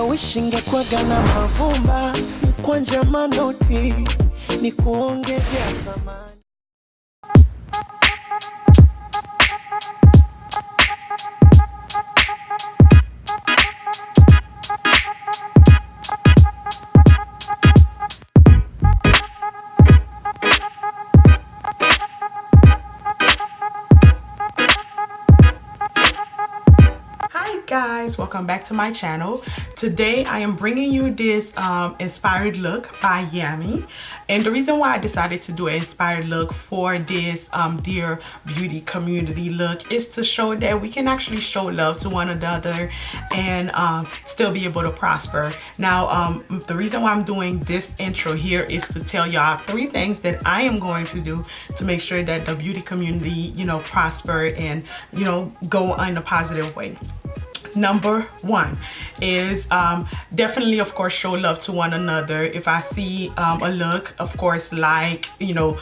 wish ingekuwaga na mavumba kwanja manoti ni kuongezea thamani. Guys, welcome back to my channel. Today I am bringing you this inspired look by Yami, and the reason why I decided to do an inspired look for this dear beauty community look is to show that we can actually show love to one another and still be able to prosper. Now the reason why I'm doing this intro here is to tell y'all 3 things that I am going to do to make sure that the beauty community, you know, prosper and, you know, go in a positive way. Number 1 is definitely, of course, show love to one another. If I see a look, of course, like, you know,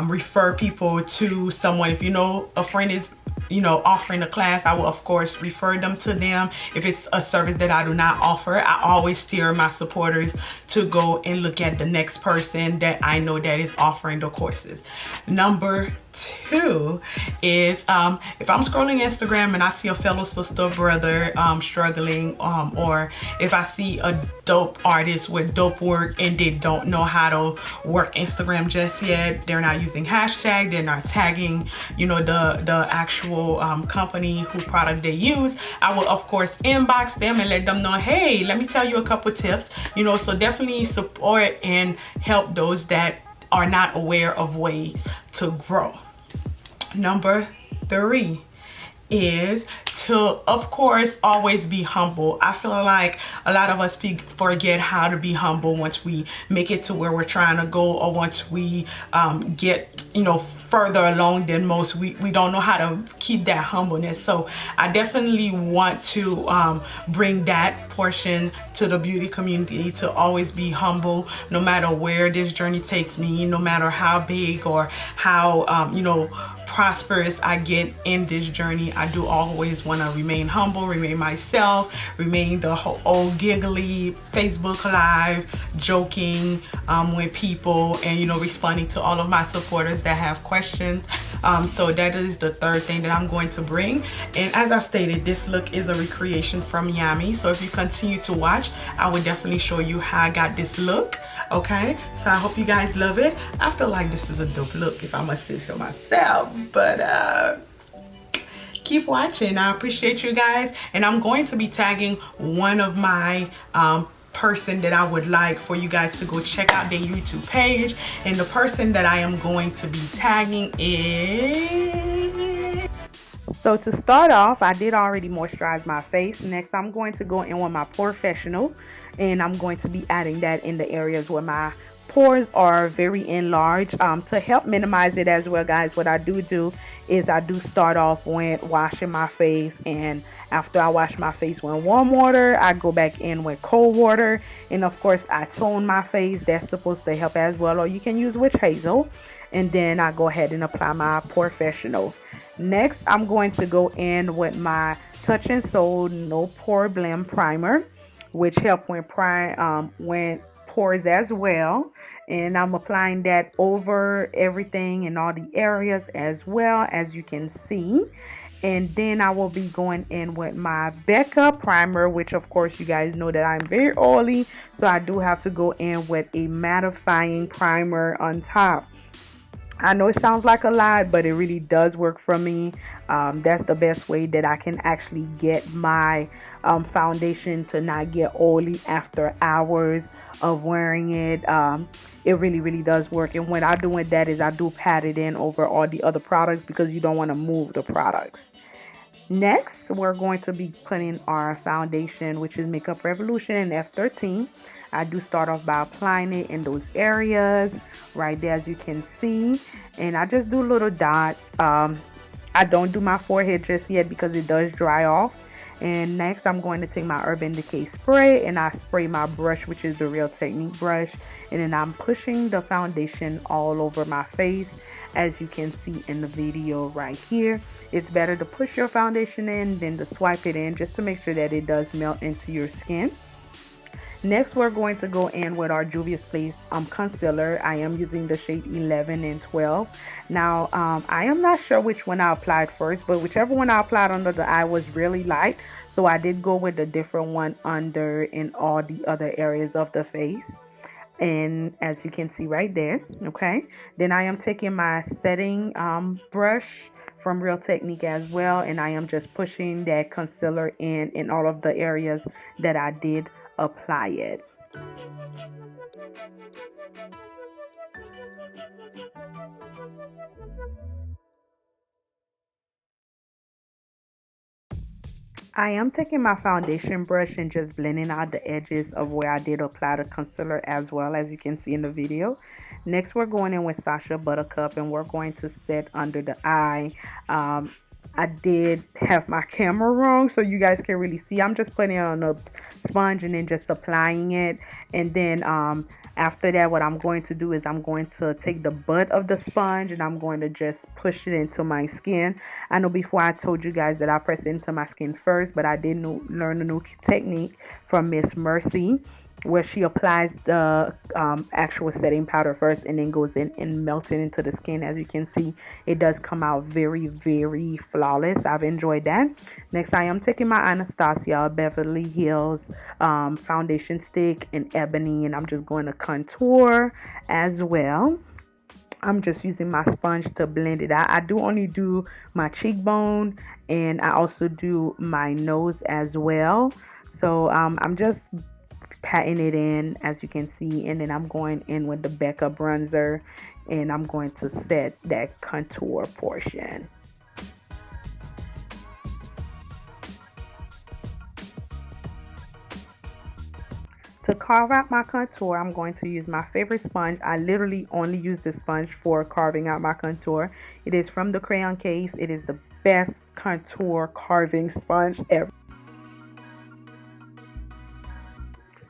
refer people to someone. If you know a friend is, you know, offering a class, I will of course refer them to them. If it's a service that I do not offer, I always steer my supporters to go and look at the next person that I know that is offering the courses. Number 2 is if I'm scrolling Instagram and I see a fellow sister or brother struggling, or if I see a dope artist with dope work and they don't know how to work Instagram just yet, they're not using hashtag, they're not tagging, you know, the actual company who product they use, I will of course inbox them and let them know, hey, let me tell you a couple tips, you know. So definitely support and help those that are not aware of ways to grow. Number 3 is to, of course, always be humble. I feel like a lot of us forget how to be humble once we make it to where we're trying to go, or once we get, you know, further along than most. We don't know how to keep that humbleness. So I definitely want to bring that portion to the beauty community, to always be humble no matter where this journey takes me, no matter how big or how you know, prosperous I get in this journey. I do always want to remain humble, remain myself, remain the whole old giggly Facebook live joking with people, and, you know, responding to all of my supporters that have questions. So that is the 3rd thing that I'm going to bring. And as I stated, this look is a recreation from Yami, so if you continue to watch, I will definitely show you how I got this look. Okay, so I hope you guys love it. I feel like this is a dope look, if I must say so myself, but keep watching. I appreciate you guys, and I'm going to be tagging one of my person that I would like for you guys to go check out their YouTube page, and the person that I am going to be tagging is... So to start off, I did already moisturize my face. Next, I'm going to go in with my Professional, and I'm going to be adding that in the areas where my pores are very enlarged, to help minimize it as well, guys. What I do is I do start off with washing my face, and after I wash my face with warm water, I go back in with cold water, and of course I tone my face. That's supposed to help as well, or you can use witch hazel, and then I go ahead and apply my Professional. Next, I'm going to go in with my Touch and Soul No Poreblem primer, which help when pores as well, and I'm applying that over everything in all the areas as well, as you can see. And then I will be going in with my Becca primer, which of course you guys know that I'm very oily, so I do have to go in with a mattifying primer on top. I know it sounds like a lot, but it really does work for me. That's the best way that I can actually get my foundation to not get oily after hours of wearing it. It really does work. And what I do with that is I do pat it in over all the other products, because you don't want to move the products. Next, we're going to be putting our foundation, which is Makeup Revolution in F13. I do start off by applying it in those areas right there, as you can see, and I just do little dots. I don't do my forehead just yet because it does dry off. And next, I'm going to take my Urban Decay spray, and I spray my brush, which is the Real Technique brush, and then I'm pushing the foundation all over my face, as you can see in the video right here. It's better to push your foundation in than to swipe it in, just to make sure that it does melt into your skin. Next, we're going to go in with our Juvia's Place concealer. I am using the shade 11 and 12. Now, I am not sure which one I applied first, but whichever one I applied under the eye was really light. So I did go with a different one under in all the other areas of the face. And as you can see right there, okay, then I am taking my setting brush from Real Technique as well, and I am just pushing that concealer in all of the areas that I did apply it. I am taking my foundation brush and just blending out the edges of where I did apply the concealer as well, as you can see in the video. Next, we're going in with Sasha Buttercup and we're going to set under the eye. I did have my camera wrong, so you guys can really see. I'm just putting it on a sponge and then just applying it. And then after that, what I'm going to do is I'm going to take the butt of the sponge and I'm going to just push it into my skin. I know before I told you guys that I press it into my skin first, but I did learn a new technique from Miss Mercy, where she applies the actual setting powder first and then goes in and melts it into the skin. As you can see, it does come out very, very flawless. I've enjoyed that. Next, I am taking my Anastasia Beverly Hills foundation stick in ebony, and I'm just going to contour as well. I'm just using my sponge to blend it out. I do only do my cheekbone, and I also do my nose as well. So I'm just patting it in, as you can see, and then I'm going in with the Becca bronzer and I'm going to set that contour portion. To carve out my contour, I'm going to use my favorite sponge. I literally only use this sponge for carving out my contour. It is from the Crayon Case. It is the best contour carving sponge ever.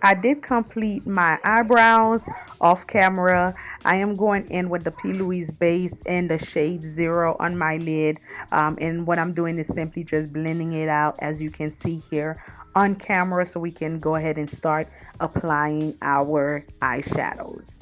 I did complete my eyebrows off camera. I am going in with the P. Louise base and the shade 0 on my lid. And what I'm doing is simply just blending it out, as you can see here on camera, so we can go ahead and start applying our eyeshadows.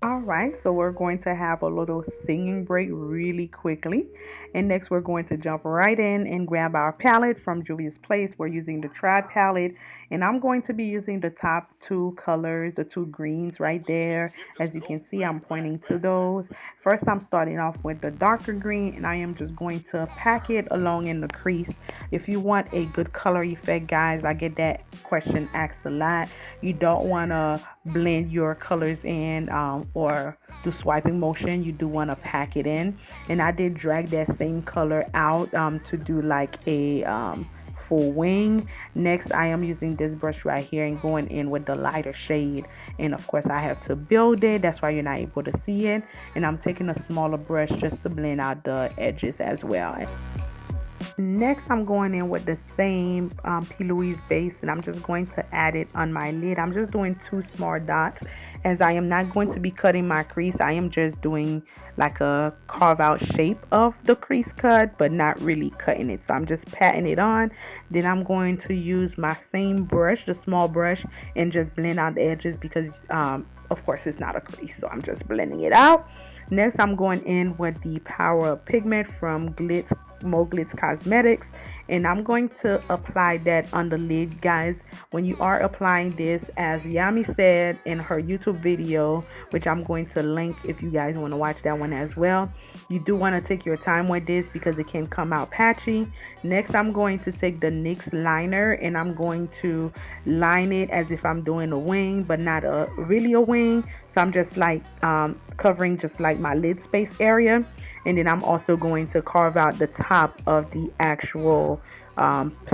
Alright, so we're going to have a little singing break really quickly, and next we're going to jump right in and grab our palette from Juvia's Place. We're using the Tribe palette, and I'm going to be using the top two colors, the two greens right there. As you can see, I'm pointing to those. First, I'm starting off with the darker green, and I am just going to pack it along in the crease. If you want a good color effect, guys, I get that question asked a lot. You don't want to blend your colors in or do swiping motion. You do want to pack it in, and I did drag that same color out to do like a full wing. Next, I am using this brush right here and going in with the lighter shade, and of course I have to build it. That's why you're not able to see it, and I'm taking a smaller brush just to blend out the edges as well. Next, I'm going in with the same P. Louise base, and I'm just going to add it on my lid. I'm just doing 2 small dots, as I am not going to be cutting my crease. I am just doing like a carve out shape of the crease cut, but not really cutting it. So I'm just patting it on. Then I'm going to use my same brush, the small brush, and just blend out the edges, because of course it's not a crease, so I'm just blending it out. Next, I'm going in with the Power of Pigment from Mo Glitz Cosmetics, and I'm going to apply that on the lid, guys. When you are applying this, as Yami said in her YouTube video, which I'm going to link if you guys want to watch that one as well, you do want to take your time with this because it can come out patchy. Next, I'm going to take the NYX liner, and I'm going to line it as if I'm doing a wing, but not really a wing. So I'm just like covering just like my lid space area, and then I'm also going to carve out the top of the actual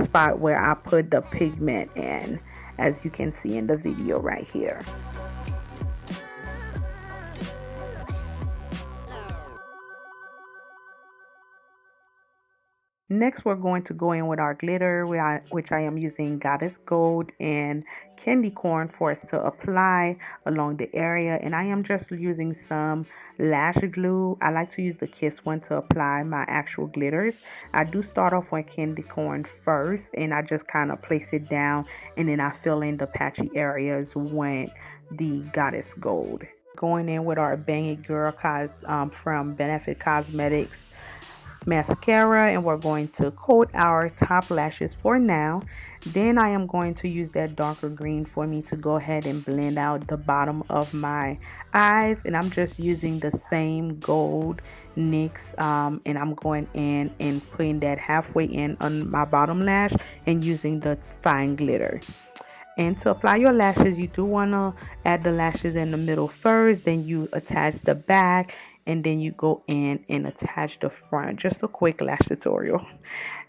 spot where I put the pigment in, as you can see in the video right here. Next, we're going to go in with our glitter, which I am using Goddess Gold and Candicorn for us to apply along the area. And I am just using some lash glue. I like to use the Kiss one to apply my actual glitters. I do start off with Candicorn first, and I just kind of place it down, and then I fill in the patchy areas with the Goddess Gold. Going in with our Bang It Girl from Benefit Cosmetics mascara, and we're going to coat our top lashes for now. Then I am going to use that darker green for me to go ahead and blend out the bottom of my eyes, and I'm just using the same gold NYX, and I'm going in and putting that halfway in on my bottom lash and using the fine glitter. And to apply your lashes, you do want to add the lashes in the middle first, then you attach the back, and then you go in and attach the front. Just a quick lash tutorial.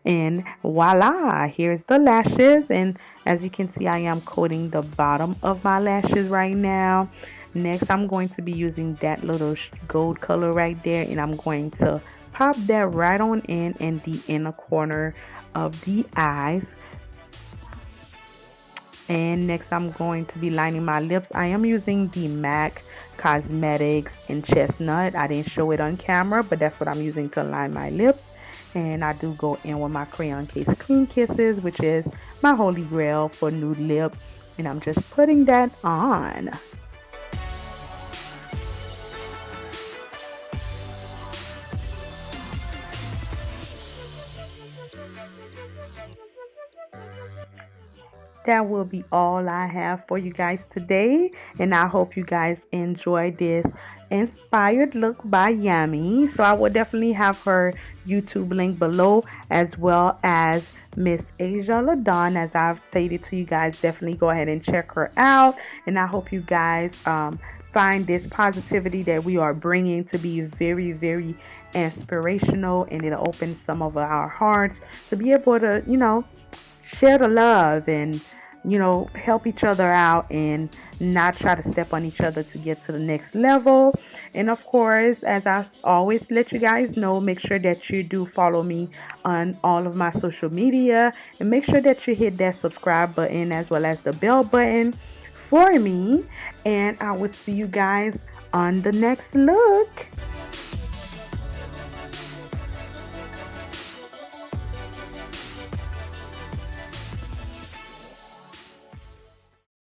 And voila, here's the lashes. And as you can see, I am coating the bottom of my lashes right now. Next, I'm going to be using that little gold color right there, and I'm going to pop that right on in the inner corner of the eyes. And next, I'm going to be lining my lips. I am using the MAC Cosmetics in Chestnut. I didn't show it on camera, but that's what I'm using to line my lips. And I do go in with my Crayon Case Clean Kisses, which is my holy grail for nude lip. And I'm just putting that on. That will be all I have for you guys today, and I hope you guys enjoyed this inspired look by Yami. So I will definitely have her YouTube link below, as well as Miss Asialadawn. As I've stated to you guys, definitely go ahead and check her out, and I hope you guys find this positivity that we are bringing to be very, very inspirational, and it'll open some of our hearts to be able to, share the love and help each other out and not try to step on each other to get to the next level. And of course, as I always let you guys know, make sure that you do follow me on all of my social media, and make sure that you hit that subscribe button as well as the bell button for me, and I would see you guys on the next look.